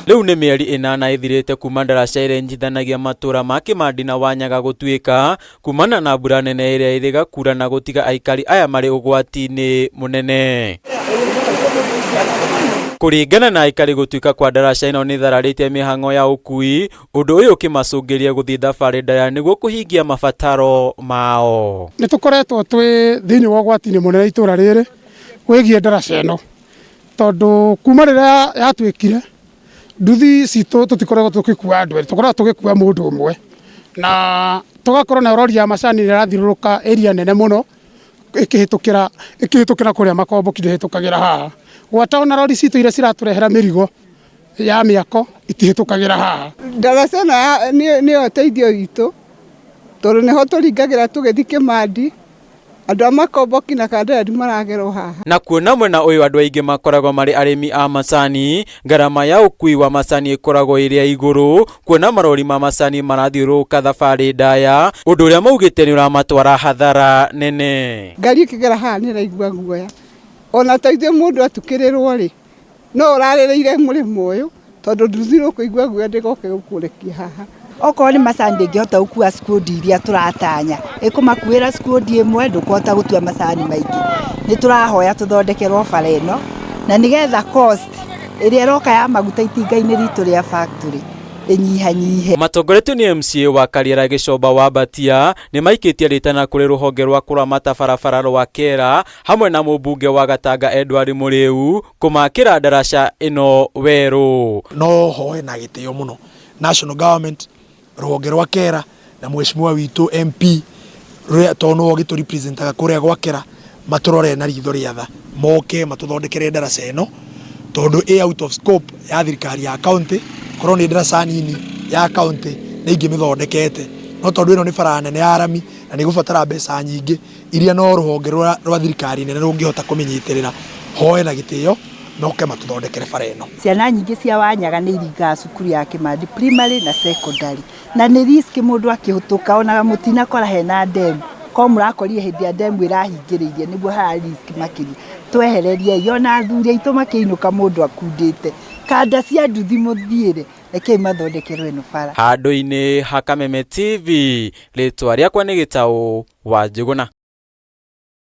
Riu ni mieri 8 ithirite kuma ndaraca irenjithanagia matura ma Kimandi na Wanyaga gutuika kumana na mbura nene iria iriga kura na gutiga aikari aya mari ugwati-ini munene. Kuringana na aikari gutuika kwa ndaraca ino ni thararite mihango ya ukui, undu uyu ukimacungiria guthii thabari ndaya niguo kuhingia mabataro mao. Ni tukoretwo twi thiini wa ugwati-ini munene itura riri wigie ndaraca ino tondu kuma riria yatuikire nduthi citu tutikoretwo tukikua andu eri, tukoragwo tugikua mundu umwe na tugakorwo na rori ya macani irathiururuka area nene muno ikihitukira kuria makomboki ndihitukagira haha gwata ona rori citu iria ciraturehera mirigo ya miako itihitukagira haha. Ndaraca ĩno nĩyo ũteithio witũ tondu niho turingagira tugithi Kimandi, andu a makomboki na Kandararia maragerwo haha. Na kuona mwena uyu andu aingi makoragwo mari arimi a macani, ngarama ya ukui wa macani ikoragwo iria iguru, kuona marori ma macani marathiururuka thabari ndaya, undu uria maugite ni uramatwara hathara nene. Ngari ikigera haha ni raigua guoya, ona taithe mundu atukirirwo ri no urarireire murimo uyu tondu nduthiru kuigua guoya ndigoke gukurekia haha. Okorwo ni macani ndingihota gukua skundi iria turatanya, ikumakuira skundi imwe ndukuhota gutua macani maingi. Ni turahoya tuthondekerwo bara ino na nigetha cost iria roka ya maguta itinga-ini ritu ria factory inyihanyihe. Matongoretio ni MCA wa Kariara Gicomba wa Mbatia ni maikitie ritana kuri ruhonge rwa kuramata barabara rwa Kera hamwe na mubunge wa Gatanga Edward Muriu kumakira ndaraca ino weru. No hoe na gitio muno national government ruhonge rwa Kera na mheshimiwa witu MP tono ogitu representaga kuria gwa Kera maturore na ritho ria tha moke matuthondekere ndaraca ino tondu out of scope ya thirikari ya county korwo ni ndaraca nini ya county ni ingi mithondekete no tondu ino ni bara nene ya arami na ni gubatara mbeca nyingi iria no ruhonge rwa thirikari nene rungihota kuminyitirira hoe na gitio noke matuthondekere bara ino. Ciana nyingi cia Wanyaga ni iringa cukuru ya Kimandi primary na secondary na ni risk mundu akihutuka ona mutina kora hena ndemu ko murakorire hindi ya ndemu irahingiririe niguo ha risk makiri twehererie yona athuri aitu makiinuka mundu akundite kanda cia nduthi muthiire eke mathondekerwe ino bara. Handu-ini ha Kameme TV ritwa riakwa ni Gitau wa Njuguna.